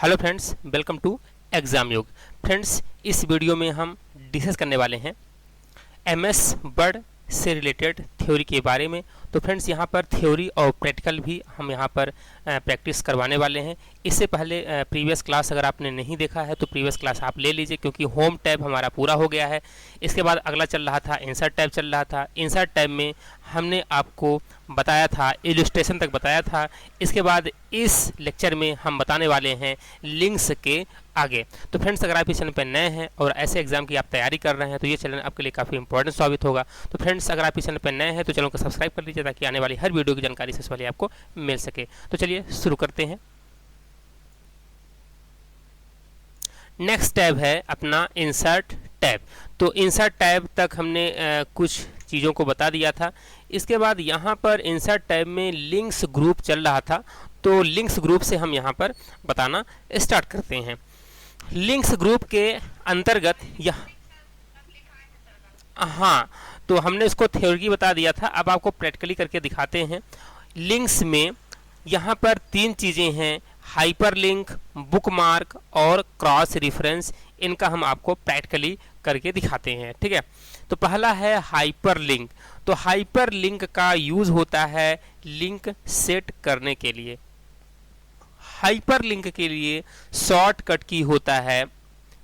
Hello friends, welcome to exam Yog. Friends, इस video में हम डिस्कस करने वाले हैं एमएस वर्ड से रिलेटेड थ्योरी के बारे में। तो फ्रेंड्स, यहाँ पर थ्योरी और प्रैक्टिकल भी हम यहाँ पर प्रैक्टिस करवाने वाले हैं। इससे पहले प्रीवियस क्लास अगर आपने नहीं देखा है तो प्रीवियस क्लास आप ले लीजिए, क्योंकि होम टैब हमारा पूरा हो गया है। इसके बाद अगला चल रहा था इंसर्ट टैब चल रहा था। इंसर्ट टैब में हमने आपको बताया था, इलस्ट्रेशन तक बताया था। इसके बाद इस लेक्चर में हम बताने वाले हैं लिंक्स के आगे। तो फ्रेंड्स, अगर आप इस चैनल पर नए हैं और ऐसे एग्जाम की आप तैयारी कर रहे हैं तो ये चैनल आपके लिए काफ़ी इंपॉर्टेंट साबित होगा। तो फ्रेंड्स, अगर आप इस चैनल पर नए हैं तो चैनल को सब्सक्राइब कर लीजिए, ताकि आने वाली हर वीडियो की जानकारी सबसे पहले आपको मिल सके। तो चलिए शुरू करते हैं। नेक्स्ट टैब है अपना इंसर्ट टैब। तो इंसर्ट टैब तक हमने कुछ चीज़ों को बता दिया था। इसके बाद यहाँ पर इंसर्ट टैब में लिंक्स ग्रुप चल रहा था, तो लिंक्स ग्रुप से हम यहाँ पर बताना स्टार्ट करते हैं। लिंक्स ग्रुप के अंतर्गत यह हाँ, तो हमने इसको थ्योरी बता दिया था, अब आपको प्रैक्टिकली करके दिखाते हैं। लिंक्स में यहाँ पर तीन चीज़ें हैं, हाइपरलिंक, बुकमार्क और क्रॉस रेफरेंस। इनका हम आपको प्रैक्टिकली करके दिखाते हैं, ठीक है। तो पहला है हाइपरलिंक। तो हाइपरलिंक का यूज़ होता है लिंक सेट करने के लिए। हाइपरलिंक के लिए शॉर्टकट की होता है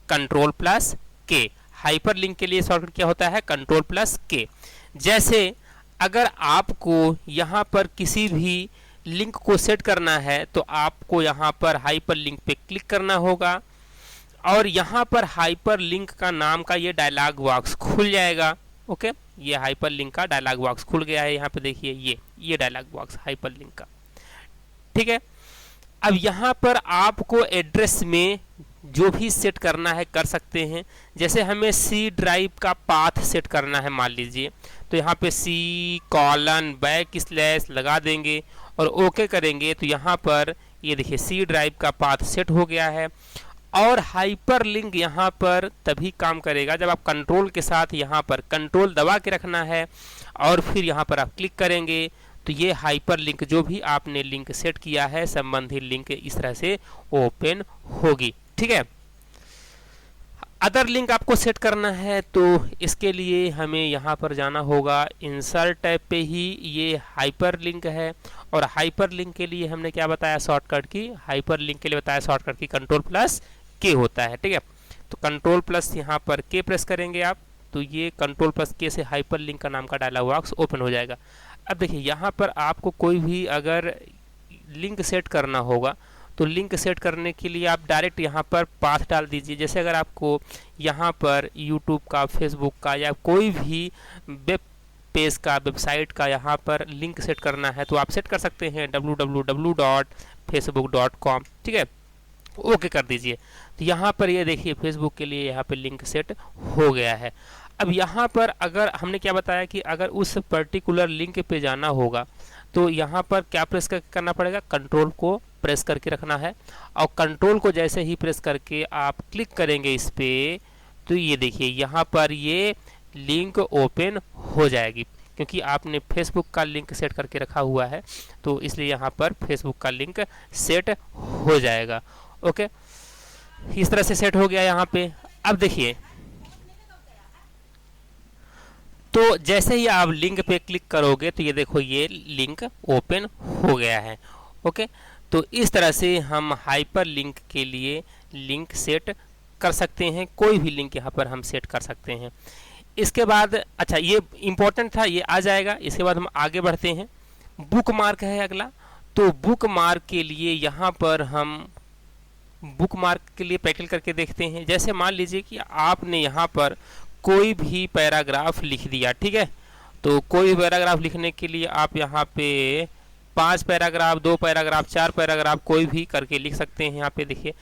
कंट्रोल प्लस के। हाइपरलिंक के लिए शॉर्टकट क्या होता है? कंट्रोल प्लस के। जैसे अगर आपको यहाँ पर किसी भी लिंक को सेट करना है तो आपको यहाँ पर हाइपरलिंक पे क्लिक करना होगा, और यहाँ पर हाइपरलिंक का नाम का ये डायलॉग बॉक्स खुल जाएगा। ओके, ये हाइपरलिंक का डायलॉग बॉक्स खुल गया है। यहाँ पे देखिए ये डायलॉग बॉक्स हाइपरलिंक का, ठीक है। अब यहाँ पर आपको एड्रेस में जो भी सेट करना है कर सकते हैं। जैसे हमें सी ड्राइव का पाथ सेट करना है मान लीजिए, तो यहाँ पे C:\/ लगा देंगे और ओके करेंगे, तो यहाँ पर ये देखिए सी ड्राइव का पाथ सेट हो गया है। और हाइपरलिंक यहाँ पर तभी काम करेगा जब आप कंट्रोल के साथ यहाँ पर कंट्रोल दबा के रखना है और फिर यहाँ पर आप क्लिक करेंगे, तो ये हाइपरलिंक जो भी आपने लिंक सेट किया है संबंधित लिंक इस तरह से ओपन होगी, ठीक है। अदर लिंक आपको सेट करना है तो इसके लिए हमें यहाँ पर जाना होगा इंसर्ट टैब पे ही। ये हाइपरलिंक है, और हाइपरलिंक के लिए हमने क्या बताया? शॉर्टकट की। हाइपरलिंक के लिए बताया शॉर्टकट की कंट्रोल प्लस के होता है, ठीक है। तो कंट्रोल प्लस यहाँ पर के प्रेस करेंगे आप, तो ये कंट्रोल प्लस के से हाइपरलिंक का नाम का डायलॉग बॉक्स ओपन हो जाएगा। अब देखिए यहाँ पर आपको कोई भी अगर लिंक सेट करना होगा तो लिंक सेट करने के लिए आप डायरेक्ट यहाँ पर पाथ डाल दीजिए। जैसे अगर आपको यहाँ पर यूट्यूब का, फेसबुक का या कोई भी वेब पेज का, वेबसाइट का यहाँ पर लिंक सेट करना है तो आप सेट कर सकते हैं www.facebook.com, ठीक है। ओके कर दीजिए। तो यहाँ पर ये देखिए फेसबुक के लिए यहाँ पे लिंक सेट हो गया है। अब यहाँ पर अगर हमने क्या बताया कि अगर उस पर्टिकुलर लिंक पे जाना होगा तो यहाँ पर क्या प्रेस करना पड़ेगा? कंट्रोल को प्रेस करके रखना है, और कंट्रोल को जैसे ही प्रेस करके आप क्लिक करेंगे इस पे, तो ये देखिए यहाँ पर ये लिंक ओपन हो जाएगी। क्योंकि आपने फेसबुक का लिंक सेट करके रखा हुआ है तो इसलिए यहाँ पर फेसबुक का लिंक सेट हो जाएगा। ओके, इस तरह से सेट हो गया यहाँ पे। अब देखिए, तो जैसे ही आप लिंक पे क्लिक करोगे तो ये देखो ये लिंक ओपन हो गया है। ओके, तो इस तरह से हम हाइपर लिंक के लिए लिंक सेट कर सकते हैं। कोई भी लिंक यहाँ पर हम सेट कर सकते हैं। इसके बाद अच्छा, ये इम्पोर्टेंट था, ये आ जाएगा। इसके बाद हम आगे बढ़ते हैं। बुक मार्क है अगला। तो बुक मार्क के लिए यहाँ पर हम बुक मार्क के लिए प्रैक्टिकल करके देखते हैं। जैसे मान लीजिए कि आपने यहाँ पर कोई भी पैराग्राफ लिख दिया, ठीक है। तो कोई पैराग्राफ लिखने के लिए आप यहाँ पे 5 पैराग्राफ, 2 पैराग्राफ, 4 पैराग्राफ कोई भी करके लिख सकते हैं। यहाँ पे देखिए,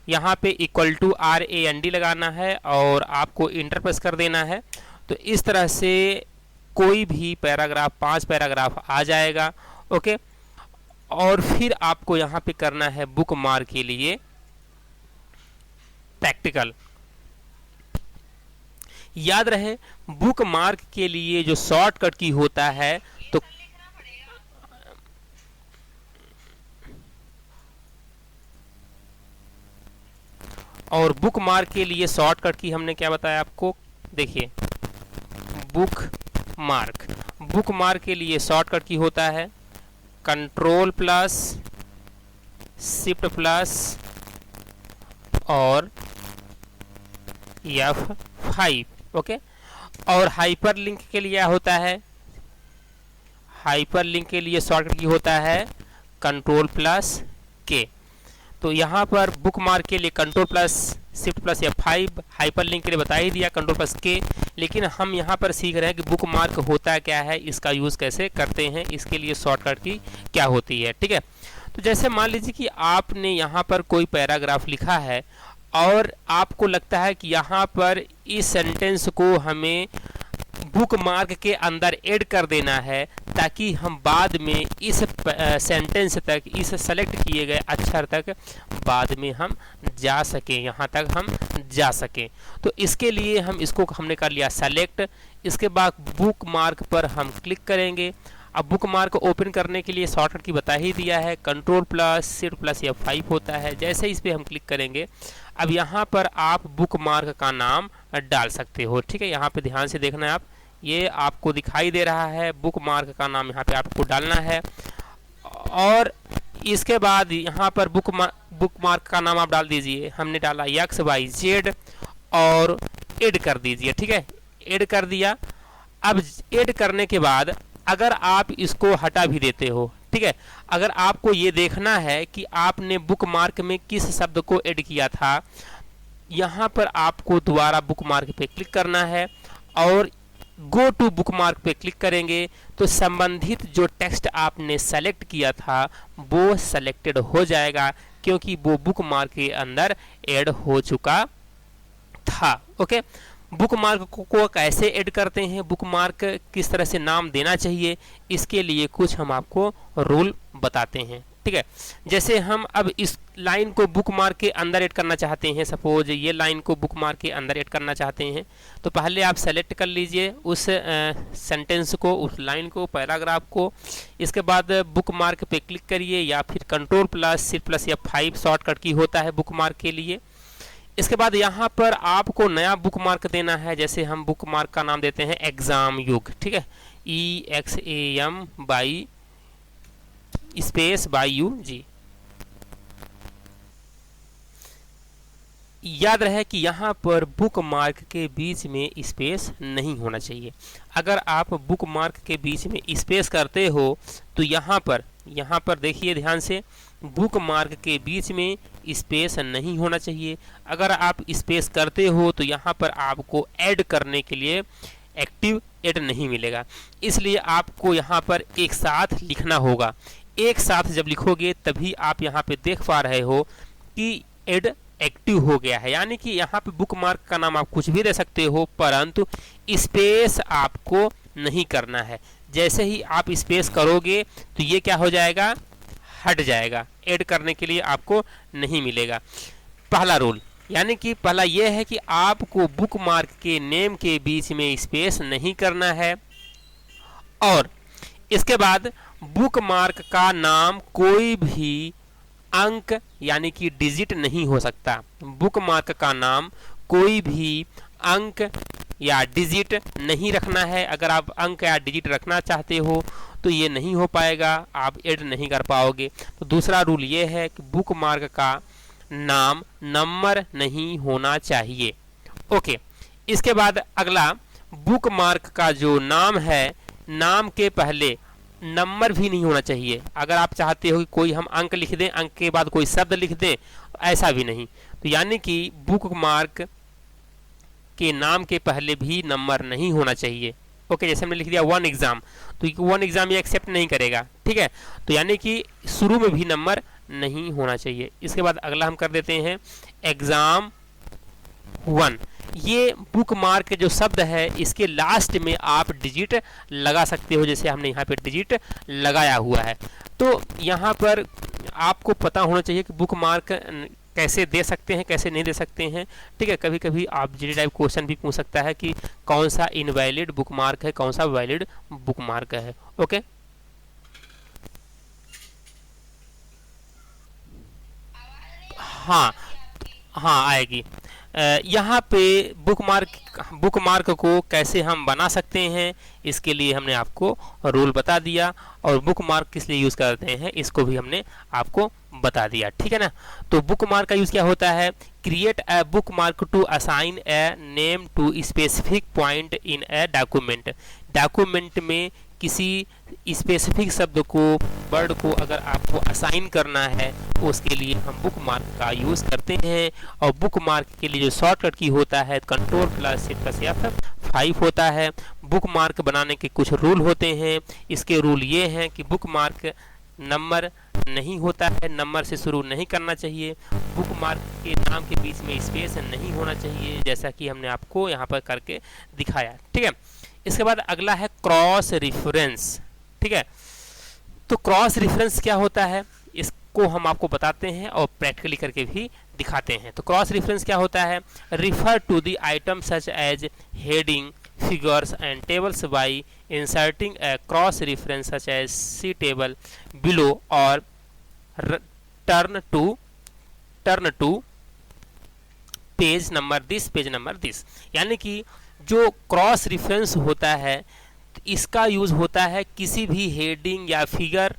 यहाँ पे =RAND लगाना है और आपको इंटर प्रेस कर देना है। तो इस तरह से कोई भी पैराग्राफ, 5 पैराग्राफ आ जाएगा। ओके, और फिर आपको यहाँ पे करना है बुक मार्क के लिए प्रैक्टिकल। याद रहे, बुक मार्क के लिए जो शॉर्टकट की होता है तो और बुक मार्क के लिए शॉर्टकट की हमने क्या बताया आपको, देखिए बुक मार्क के लिए शॉर्टकट की होता है कंट्रोल प्लस शिफ्ट प्लस और F5, ओके। और हाइपरलिंक के लिए क्या होता है, हाइपरलिंक के लिए शॉर्टकट की होता है कंट्रोल प्लस के। तो यहाँ पर बुक मार्क के लिए control plus shift plus F5, hyperlink के लिए बता ही दिया कंट्रोल प्लस के। लेकिन हम यहाँ पर सीख रहे हैं कि बुक मार्क होता क्या है, इसका यूज़ कैसे करते हैं, इसके लिए शॉर्टकट की क्या होती है, ठीक है। तो जैसे मान लीजिए कि आपने यहाँ पर कोई पैराग्राफ लिखा है और आपको लगता है कि यहाँ पर इस सेंटेंस को हमें बुक मार्क के अंदर ऐड कर देना है, ताकि हम बाद में इस सेंटेंस तक, इस सेलेक्ट किए गए अक्षर तक बाद में हम जा सकें, यहाँ तक हम जा सकें। तो इसके लिए हमने कर लिया सेलेक्ट। इसके बाद बुक मार्क पर हम क्लिक करेंगे। अब बुक मार्क ओपन करने के लिए शॉर्टकट की बता ही दिया है control plus shift plus F5 होता है। जैसे इस पर हम क्लिक करेंगे, अब यहाँ पर आप बुक मार्क का नाम डाल सकते हो, ठीक है। यहाँ पे ध्यान से देखना है आप, ये आपको दिखाई दे रहा है, बुक मार्क का नाम यहाँ पे आपको डालना है। और इसके बाद यहाँ पर बुक मार्क का नाम आप डाल दीजिए। हमने डाला XYZ और ऐड कर दीजिए, ठीक है, ऐड कर दिया। अब ऐड करने के बाद अगर आप इसको हटा भी देते हो, ठीक है, अगर आपको ये देखना है कि आपने बुक मार्क में किस शब्द को ऐड किया था, यहाँ पर आपको दोबारा बुक मार्क पे क्लिक करना है और गो टू बुक मार्क पे क्लिक करेंगे तो संबंधित जो टेक्स्ट आपने सेलेक्ट किया था वो सेलेक्टेड हो जाएगा, क्योंकि वो बुक मार्क के अंदर ऐड हो चुका था, ओके। बुक मार्क को कैसे ऐड करते हैं, बुक मार्क किस तरह से नाम देना चाहिए, इसके लिए कुछ हम आपको रूल बताते हैं, ठीक है। जैसे हम अब इस लाइन को बुक मार्क के अंदर ऐड करना चाहते हैं, सपोज ये लाइन को बुक मार्क के अंदर ऐड करना चाहते हैं, तो पहले आप सेलेक्ट कर लीजिए उस सेंटेंस को, उस लाइन को, पैराग्राफ को। इसके बाद बुक मार्क पे क्लिक करिए या फिर control plus shift plus F5 shortcut की होता है बुक मार्क के लिए। इसके बाद यहाँ पर आपको नया बुक मार्क देना है। जैसे हम बुक मार्क का नाम देते हैं एग्जाम युग, ठीक है, EXAM by space by UG। याद रहे कि यहाँ पर बुक मार्क के बीच में स्पेस नहीं होना चाहिए। अगर आप बुक मार्क के बीच में स्पेस करते हो तो यहाँ पर देखिए ध्यान से, बुक मार्क के बीच में स्पेस नहीं होना चाहिए। अगर आप स्पेस करते हो तो यहाँ पर आपको ऐड करने के लिए एक्टिव ऐड नहीं मिलेगा, इसलिए आपको यहाँ पर एक साथ लिखना होगा। एक साथ जब लिखोगे तभी आप यहाँ पे देख पा रहे हो कि ऐड एक्टिव हो गया है, यानी कि यहाँ पे बुक मार्क का नाम आप कुछ भी दे सकते हो, परंतु स्पेस आपको नहीं करना है। जैसे ही आप स्पेस करोगे तो ये क्या हो जाएगा, हट जाएगा, ऐड करने के लिए आपको नहीं मिलेगा। पहला रूल, यानी कि पहला ये है कि आपको बुक मार्क के नेम के बीच में स्पेस नहीं करना है। और इसके बाद बुक मार्क का नाम कोई भी अंक यानी कि डिजिट नहीं हो सकता। बुक मार्क का नाम कोई भी अंक या डिजिट नहीं रखना है। अगर आप अंक या डिजिट रखना चाहते हो तो ये नहीं हो पाएगा, आप ऐड नहीं कर पाओगे। तो दूसरा रूल ये है कि बुक मार्क का नाम नंबर नहीं होना चाहिए, ओके। इसके बाद अगला, बुक मार्क का जो नाम है, नाम के पहले नंबर भी नहीं होना चाहिए। अगर आप चाहते हो कि कोई हम अंक लिख दें, अंक के बाद कोई शब्द लिख दें, ऐसा भी नहीं। तो यानी कि बुक मार्क के नाम के पहले भी नंबर नहीं होना चाहिए, ओके। जैसे हमने लिख दिया 1 एग्जाम, तो 1 एग्जाम ये एक्सेप्ट नहीं करेगा, ठीक है। तो यानी कि शुरू में भी नंबर नहीं होना चाहिए। इसके बाद अगला हम कर देते हैं एग्जाम 1। ये बुक मार्क के जो शब्द है इसके लास्ट में आप डिजिट लगा सकते हो, जैसे हमने यहाँ पे डिजिट लगाया हुआ है। तो यहाँ पर आपको पता होना चाहिए कि बुक मार्क कैसे दे सकते हैं, कैसे नहीं दे सकते हैं, ठीक है। कभी कभी आप जी टाइप क्वेश्चन भी पूछ सकता है कि कौन सा इनवैलिड बुक मार्क है, कौन सा वैलिड बुक मार्क है, ओके। हाँ, हाँ आएगी। यहाँ पे बुकमार्क को कैसे हम बना सकते हैं इसके लिए हमने आपको रूल बता दिया, और बुकमार्क किस लिए यूज़ करते हैं इसको भी हमने आपको बता दिया, ठीक है ना। तो बुकमार्क का यूज़ क्या होता है, create a bookmark to assign a name to specific point in a document. Document में किसी स्पेसिफिक शब्द को, वर्ड को अगर आपको असाइन करना है तो उसके लिए हम बुक मार्क का यूज़ करते हैं। और बुक मार्क के लिए जो शॉर्टकट की होता है Ctrl+Shift+F5 होता है। बुक मार्क बनाने के कुछ रूल होते हैं। इसके रूल ये हैं कि बुक मार्क नंबर नहीं होता है, नंबर से शुरू नहीं करना चाहिए। बुक मार्क के नाम के बीच में स्पेस नहीं होना चाहिए, जैसा कि हमने आपको यहाँ पर करके दिखाया, ठीक है। इसके बाद अगला है क्रॉस रेफरेंस, ठीक है। तो क्रॉस रेफरेंस क्या होता है इसको हम आपको बताते हैं और प्रैक्टिकली करके भी दिखाते हैं। तो क्रॉस रेफरेंस क्या होता है, refer to the item such as heading, figures and tables by inserting a cross reference such as see table below or turn to page number this. यानी कि जो क्रॉस रेफरेंस होता है इसका यूज होता है किसी भी हेडिंग या फिगर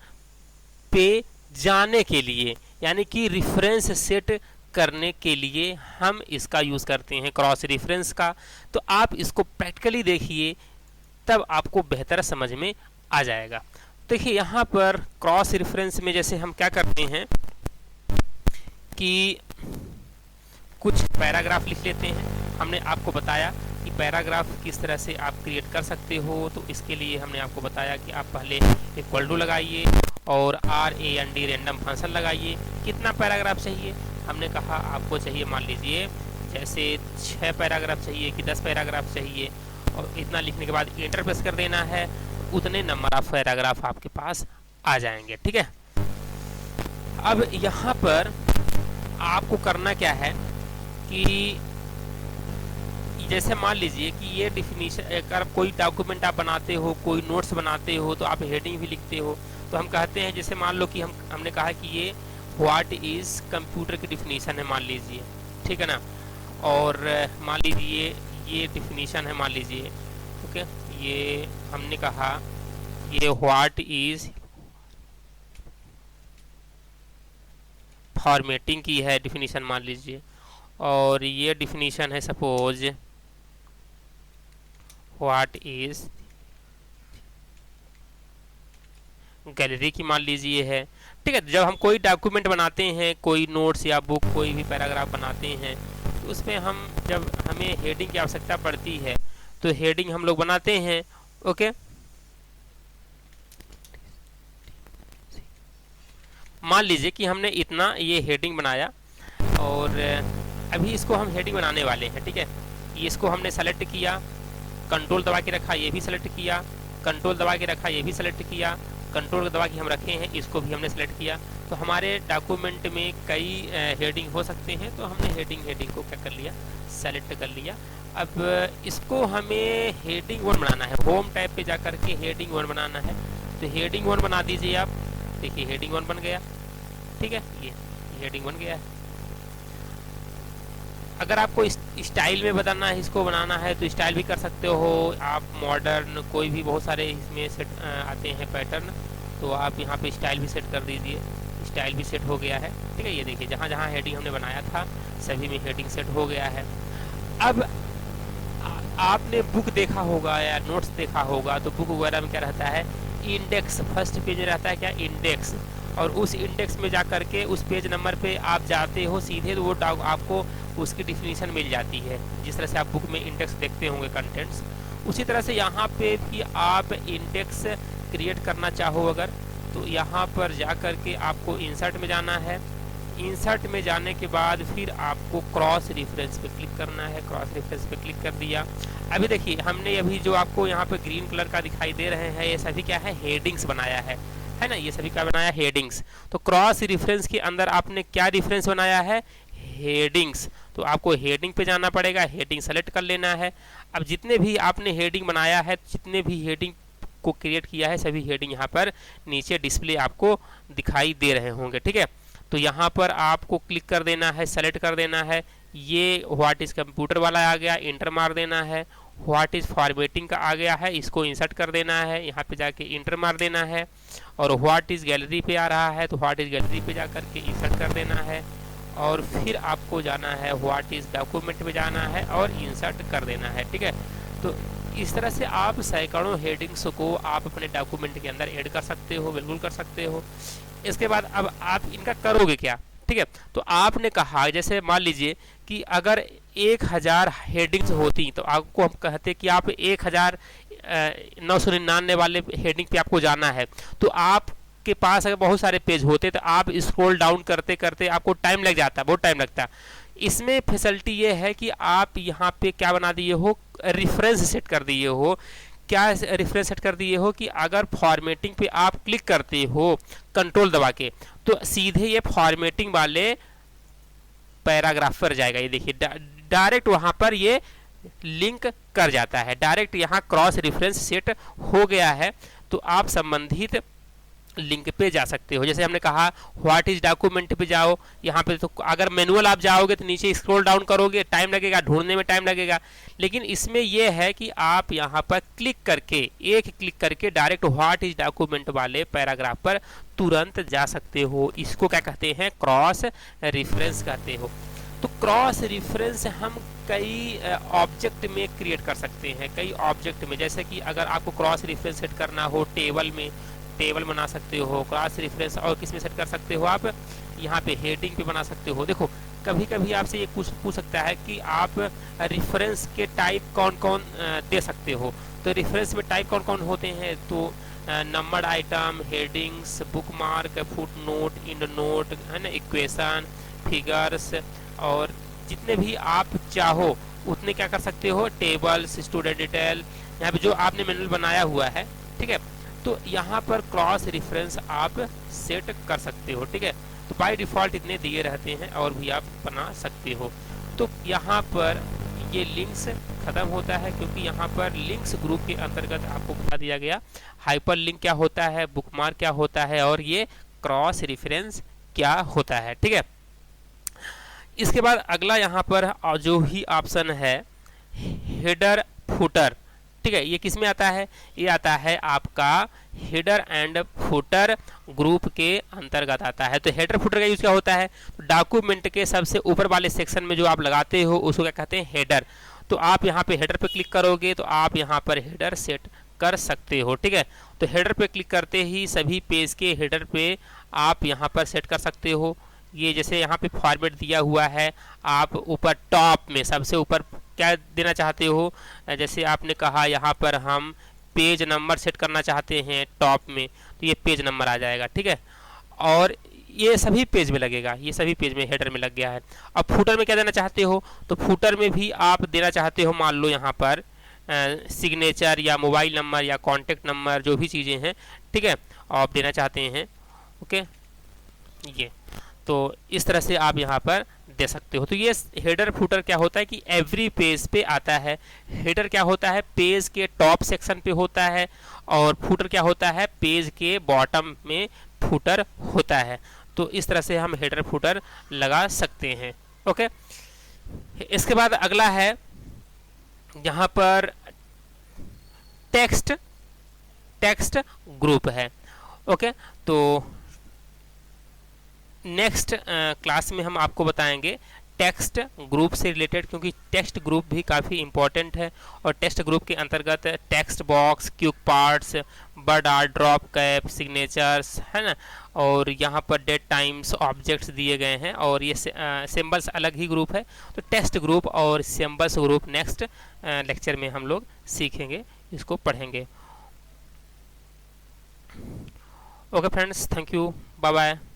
पे जाने के लिए, यानी कि रेफरेंस सेट करने के लिए हम इसका यूज़ करते हैं क्रॉस रेफरेंस का। तो आप इसको प्रैक्टिकली देखिए तब आपको बेहतर समझ में आ जाएगा। देखिए यहाँ पर क्रॉस रेफरेंस में जैसे हम क्या करते हैं कि कुछ पैराग्राफ लिख लेते हैं। हमने आपको बताया कि पैराग्राफ किस तरह से आप क्रिएट कर सकते हो। तो इसके लिए हमने आपको बताया कि आप पहले इक्वल टू लगाइए और RAND रैंडम फंक्शन लगाइए। कितना पैराग्राफ चाहिए, हमने कहा आपको चाहिए, मान लीजिए जैसे 6 पैराग्राफ चाहिए कि 10 पैराग्राफ चाहिए, और इतना लिखने के बाद एंटर प्रेस कर देना है, उतने नंबर ऑफ पैराग्राफ आपके पास आ जाएंगे, ठीक है। अब यहाँ पर आपको करना क्या है कि जैसे मान लीजिए कि ये डिफिनीशन, अगर कोई डॉक्यूमेंट आप बनाते हो, कोई नोट्स बनाते हो तो आप हेडिंग भी लिखते हो। तो हम कहते हैं जैसे मान लो कि हमने कहा कि ये व्हाट इज़ कंप्यूटर की डिफिनीशन है, मान लीजिए, ठीक है ना। और मान लीजिए ये डिफिनीशन है, मान लीजिए, ओके, ये हमने कहा ये व्हाट इज़ फॉर्मेटिंग की है डिफिनीशन, मान लीजिए। और ये डिफिनीशन है सपोज व्हाट इज़ गैलरी की, मान लीजिए है, ठीक है। जब हम कोई डॉक्यूमेंट बनाते हैं, कोई नोट्स या बुक, कोई भी पैराग्राफ बनाते हैं, तो उसमें हम जब हमें हेडिंग की आवश्यकता पड़ती है तो हेडिंग हम लोग बनाते हैं, ओके। मान लीजिए कि हमने इतना ये हेडिंग बनाया और अभी इसको हम हेडिंग बनाने वाले हैं, ठीक है। इसको हमने सेलेक्ट किया, कंट्रोल दबा के रखा, ये भी सेलेक्ट किया, कंट्रोल दबा के रखा, ये भी सेलेक्ट किया, कंट्रोल दबा के हम रखे हैं, इसको भी हमने सेलेक्ट किया। तो हमारे डॉक्यूमेंट में कई हेडिंग हो सकते हैं, तो हमने हेडिंग को क्या कर लिया, सेलेक्ट कर लिया। अब इसको हमें हेडिंग 1 बनाना है, होम टैब पे जा कर के हेडिंग 1 बनाना है। तो हेडिंग 1 बना दीजिए आप, देखिए हेडिंग 1 बन गया, ठीक है, ये हेडिंग बन गया है। अगर आपको स्टाइल में बदलना है, इसको बनाना है, तो स्टाइल भी कर सकते हो आप, मॉडर्न, कोई भी बहुत सारे इसमें सेट आते हैं पैटर्न, तो आप यहाँ पे स्टाइल भी सेट कर दीजिए। स्टाइल भी सेट हो गया है, ठीक है। ये देखिए जहाँ जहाँ हेडिंग हमने बनाया था सभी में हेडिंग सेट हो गया है। अब आपने बुक देखा होगा या नोट्स देखा होगा, तो बुक वगैरह में क्या रहता है, इंडेक्स, फर्स्ट पेज में रहता है क्या, इंडेक्स। और उस इंडेक्स में जा करके उस पेज नंबर पे आप जाते हो सीधे, तो वो आपको उसकी डिफिनीशन मिल जाती है। जिस तरह से आप बुक में इंडेक्स देखते होंगे कंटेंट्स, उसी तरह से यहाँ पे भी आप इंडेक्स क्रिएट करना चाहो अगर, तो यहाँ पर जा करके आपको इंसर्ट में जाना है। इंसर्ट में जाने के बाद फिर आपको क्रॉस रेफरेंस पे क्लिक करना है। क्रॉस रेफरेंस पे क्लिक कर दिया। अभी देखिए हमने अभी जो आपको यहाँ पे ग्रीन कलर का दिखाई दे रहे हैं, ये सभी क्या है, हेडिंग्स बनाया है ना, ये सभी क्या बनाया, हेडिंग्स। तो क्रॉस रेफरेंस के अंदर आपने क्या रेफरेंस बनाया है, हेडिंग्स। तो आपको हेडिंग पे जाना पड़ेगा, हेडिंग सेलेक्ट कर लेना है। अब जितने भी आपने हेडिंग बनाया है, जितने भी हेडिंग को क्रिएट किया है, सभी हेडिंग यहाँ पर नीचे डिस्प्ले आपको दिखाई दे रहे होंगे, ठीक है। तो यहाँ पर आपको क्लिक कर देना है, सेलेक्ट कर देना है, ये व्हाट इज़ कंप्यूटर वाला आ गया, इंटर मार देना है। व्हाट इज़ फॉर्मेटिंग का आ गया है, इसको इंसर्ट कर देना है, यहाँ पे जाके इंटर मार देना है। और व्हाट इज़ गैलरी पे आ रहा है तो व्हाट इज़ गैलरी पे जा करके इंसर्ट कर देना है। और फिर आपको जाना है व्हाट इज़ डॉक्यूमेंट पे जाना है और इंसर्ट कर देना है, ठीक है। तो इस तरह से आप सैकड़ों हेडिंग्स को आप अपने डॉक्यूमेंट के अंदर ऐड कर सकते हो, बिल्कुल कर सकते हो। इसके बाद अब आप इनका करोगे क्या, ठीक है। तो आपने कहा जैसे मान लीजिए कि अगर 1000 हेडिंग्स होती तो आपको हम कहते कि आप 1999 वाले हेडिंग पे आपको जाना है, तो आपके पास अगर बहुत सारे पेज होते तो आप स्क्रॉल डाउन करते करते आपको टाइम लग जाता, बहुत टाइम लगता। इसमें फैसिलिटी ये है कि आप यहाँ पे क्या बना दिए हो, रेफरेंस सेट कर दिए हो। क्या रेफरेंस सेट कर दिए हो कि अगर फॉर्मेटिंग पे आप क्लिक करते हो कंट्रोल दबा के तो सीधे ये फॉर्मेटिंग वाले पैराग्राफ पर जाएगा। ये देखिए डायरेक्ट वहाँ पर ये लिंक कर जाता है, डायरेक्ट यहाँ क्रॉस रेफरेंस सेट हो गया है। तो आप संबंधित लिंक पे जा सकते हो। जैसे हमने कहा व्हाट इज डॉक्यूमेंट पे जाओ, यहाँ पे तो अगर मैनुअल आप जाओगे तो नीचे स्क्रॉल डाउन करोगे, टाइम लगेगा, ढूंढने में टाइम लगेगा। लेकिन इसमें यह है कि आप यहाँ पर क्लिक करके, एक क्लिक करके डायरेक्ट व्हाट इज डॉक्यूमेंट वाले पैराग्राफ पर तुरंत जा सकते हो। इसको क्या कहते हैं, क्रॉस रेफरेंस कहते हो। तो क्रॉस रेफरेंस हम कई ऑब्जेक्ट में क्रिएट कर सकते हैं, कई ऑब्जेक्ट में। जैसे कि अगर आपको क्रॉस रेफरेंस सेट करना हो टेबल में, टेबल बना सकते हो क्रॉस रेफरेंस। और किस में सेट कर सकते हो आप, यहाँ पे हेडिंग पे बना सकते हो। देखो कभी कभी आपसे ये कुछ पूछ सकता है कि आप रेफरेंस के टाइप कौन कौन दे सकते हो। तो रेफरेंस में टाइप कौन कौन होते हैं, तो numbered item, headings, bookmark, footnote, and note, है ना, इक्वेशन, फिगर्स, और जितने भी आप चाहो उतने क्या कर सकते हो, टेबल्स, स्टूडेंट डिटेल, यहाँ पे जो आपने मैनुअल बनाया हुआ है, ठीक है। तो यहाँ पर क्रॉस रेफरेंस आप सेट कर सकते हो, ठीक है। तो बाय डिफ़ॉल्ट इतने दिए रहते हैं और भी आप बना सकते हो। तो यहाँ पर ये लिंक्स खत्म होता है, क्योंकि यहाँ पर लिंक्स ग्रुप के अंतर्गत आपको बता दिया गया हाइपर लिंक क्या होता है, बुकमार्क क्या होता है और ये क्रॉस रेफरेंस क्या होता है, ठीक है। इसके बाद अगला यहाँ पर जो ही ऑप्शन है हेडर फुटर, ठीक है। ये किस में आता है, ये आता है आपका हेडर एंड फुटर ग्रुप के अंतर्गत आता है। तो हेडर फुटर का यूज क्या होता है, तो डॉक्यूमेंट के सबसे ऊपर वाले सेक्शन में जो आप लगाते हो उसको क्या कहते हैं, हेडर। तो आप यहाँ पे हेडर पे क्लिक करोगे तो आप यहाँ पर हेडर सेट कर सकते हो, ठीक है। तो हेडर पे क्लिक करते ही सभी पेज के हेडर पे आप यहाँ पर सेट कर सकते हो। ये जैसे यहाँ पे फॉर्मेट दिया हुआ है, आप ऊपर टॉप में सबसे ऊपर क्या देना चाहते हो, जैसे आपने कहा यहाँ पर हम पेज नंबर सेट करना चाहते हैं टॉप में, तो ये पेज नंबर आ जाएगा, ठीक है। और ये सभी पेज में लगेगा, ये सभी पेज में हेडर में लग गया है। अब फुटर में क्या देना चाहते हो, तो फुटर में भी आप देना चाहते हो, मान लो यहाँ पर सिग्नेचर या मोबाइल नंबर या कॉन्टेक्ट नंबर, जो भी चीज़ें हैं, ठीक है, आप देना चाहते हैं, ओके। ये तो इस तरह से आप यहाँ पर दे सकते हो। तो ये हेडर फुटर क्या होता है कि एवरी पेज पे आता है। हेडर क्या होता है, पेज के टॉप सेक्शन पे होता है, और फुटर क्या होता है, पेज के बॉटम में फुटर होता है। तो इस तरह से हम हेडर फुटर लगा सकते हैं, ओके। इसके बाद अगला है यहाँ पर टेक्स्ट ग्रुप है, ओके। तो नेक्स्ट क्लास में हम आपको बताएंगे टेक्स्ट ग्रुप से रिलेटेड, क्योंकि टेक्स्ट ग्रुप भी काफ़ी इंपॉर्टेंट है। और टेक्स्ट ग्रुप के अंतर्गत text box, quick parts, bird art, drop cap, signatures, है ना, और यहाँ पर डेट टाइम्स ऑब्जेक्ट्स दिए गए हैं, और ये सिंबल्स अलग ही ग्रुप है। तो टेक्स्ट ग्रुप और सिंबल्स ग्रुप नेक्स्ट लेक्चर में हम लोग सीखेंगे, इसको पढ़ेंगे। Okay friends, thank you, bye bye.